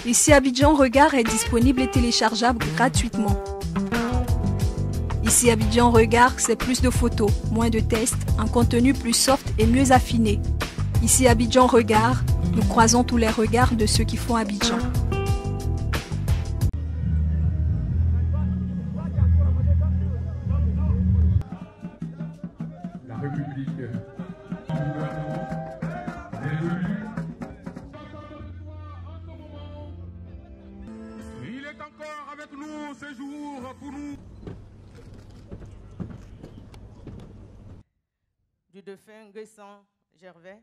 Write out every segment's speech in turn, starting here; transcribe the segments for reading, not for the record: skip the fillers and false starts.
Ici Abidjan Regard est disponible et téléchargeable gratuitement. Ici Abidjan Regard, c'est plus de photos, moins de tests, un contenu plus soft et mieux affiné. Ici Abidjan Regard, nous croisons tous les regards de ceux qui font Abidjan. La République du gouvernement révolue. Il est encore avec nous ce jour pour nous. Du défunt Guessan Gervais.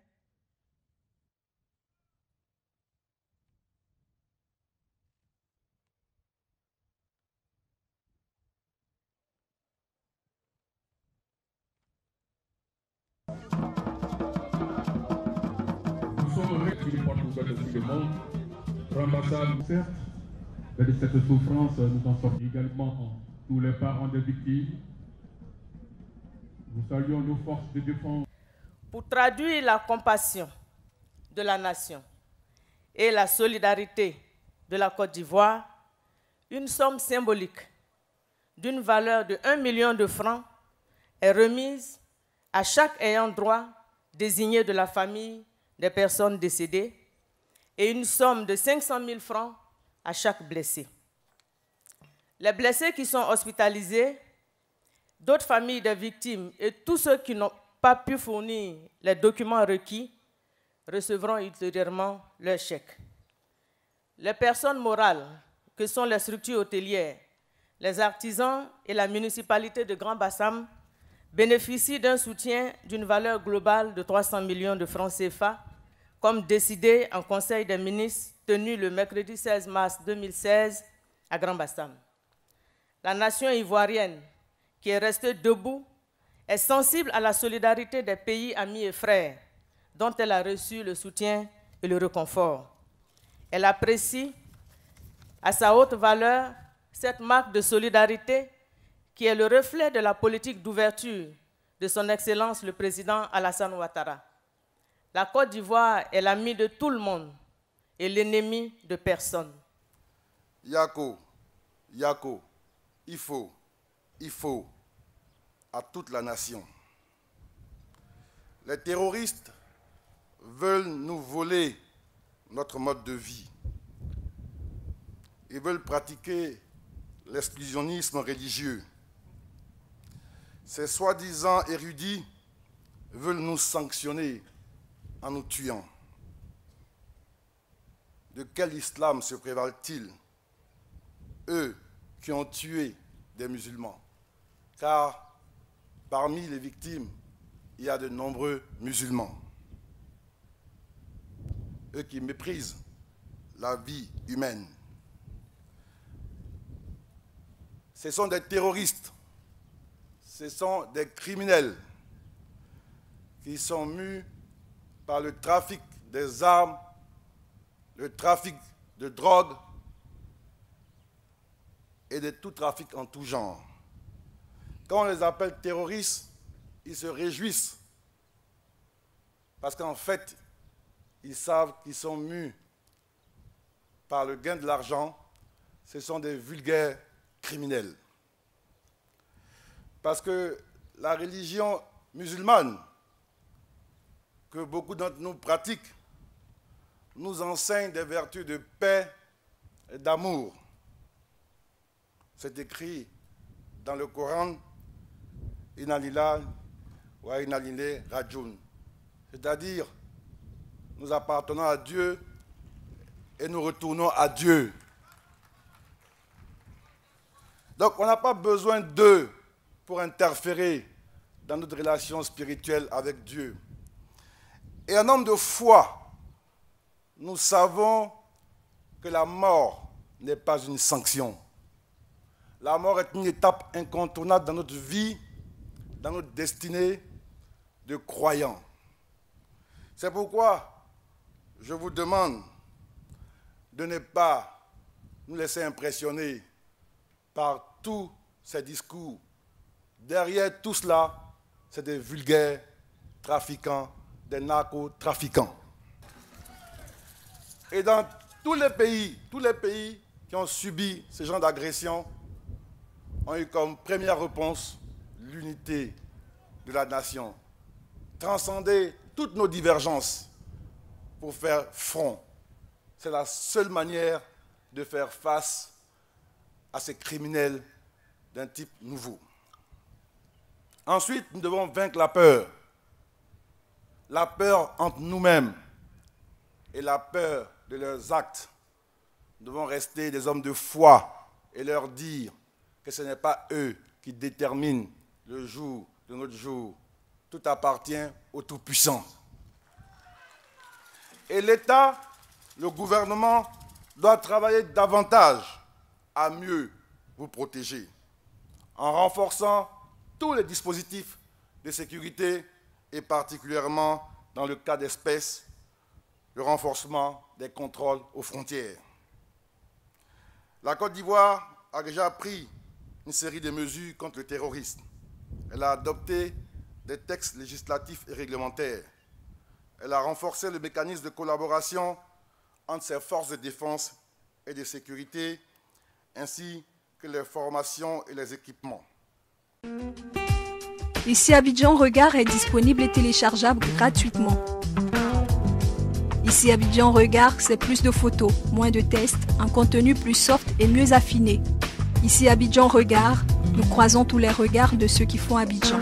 Nous sommes heureux qu'il porte nous de tout le monde. L'ambassade, certes, mais de cette souffrance, nous en sortons également tous les parents des victimes. Nous saluons nos forces de défense. Pour traduire la compassion de la nation et la solidarité de la Côte d'Ivoire, une somme symbolique d'une valeur de 1 million de francs est remise à chaque ayant droit désigné de la famille des personnes décédées et une somme de 500 000 francs à chaque blessé. Les blessés qui sont hospitalisés, d'autres familles des victimes et tous ceux qui n'ont pas pu fournir les documents requis recevront ultérieurement leur chèque. Les personnes morales, que sont les structures hôtelières, les artisans et la municipalité de Grand Bassam, bénéficient d'un soutien d'une valeur globale de 300 millions de francs CFA, comme décidé en Conseil des ministres tenu le mercredi 16 mars 2016 à Grand Bassam. La nation ivoirienne, qui est restée debout, est sensible à la solidarité des pays amis et frères, dont elle a reçu le soutien et le réconfort. Elle apprécie à sa haute valeur cette marque de solidarité qui est le reflet de la politique d'ouverture de son Excellence le Président Alassane Ouattara. La Côte d'Ivoire est l'ami de tout le monde et l'ennemi de personne. Yako, Yako, il faut à toute la nation. Les terroristes veulent nous voler notre mode de vie. Ils veulent pratiquer l'exclusionnisme religieux. Ces soi-disant érudits veulent nous sanctionner en nous tuant. De quel islam se prévalent-ils, eux qui ont tué des musulmans? Car parmi les victimes, il y a de nombreux musulmans. Eux qui méprisent la vie humaine. Ce sont des terroristes, ce sont des criminels qui sont mus par le trafic des armes, le trafic de drogue et de tout trafic en tout genre. Quand on les appelle terroristes, ils se réjouissent parce qu'en fait, ils savent qu'ils sont mus par le gain de l'argent. Ce sont des vulgaires criminels. Parce que la religion musulmane que beaucoup d'entre nous pratiquent nous enseigne des vertus de paix et d'amour. C'est écrit dans le Coran, Inna lillahi wa inna ilayhi rajiun. C'est-à-dire, nous appartenons à Dieu et nous retournons à Dieu. Donc, on n'a pas besoin d'eux pour interférer dans notre relation spirituelle avec Dieu. Et en homme de foi, nous savons que la mort n'est pas une sanction. La mort est une étape incontournable dans notre vie, dans notre destinée de croyants. C'est pourquoi je vous demande de ne pas nous laisser impressionner par tous ces discours. Derrière tout cela, c'est des vulgaires trafiquants, des narcotrafiquants. Et dans tous les pays qui ont subi ce genre d'agression ont eu comme première réponse l'unité de la nation. Transcender toutes nos divergences pour faire front. C'est la seule manière de faire face à ces criminels d'un type nouveau. Ensuite, nous devons vaincre la peur. La peur entre nous-mêmes et la peur de leurs actes. Nous devons rester des hommes de foi et leur dire que ce n'est pas eux qui déterminent le jour de notre jour. Tout appartient au Tout-Puissant. Et l'État, le gouvernement, doit travailler davantage à mieux vous protéger, en renforçant tous les dispositifs de sécurité et particulièrement dans le cas d'espèce, le renforcement des contrôles aux frontières. La Côte d'Ivoire a déjà pris une série de mesures contre le terrorisme. Elle a adopté des textes législatifs et réglementaires. Elle a renforcé le mécanisme de collaboration entre ses forces de défense et de sécurité, ainsi que les formations et les équipements. Ici Abidjan Regard est disponible et téléchargeable gratuitement. Ici Abidjan Regard, c'est plus de photos, moins de tests, un contenu plus soft et mieux affiné. Ici Abidjan Regard, nous croisons tous les regards de ceux qui font Abidjan.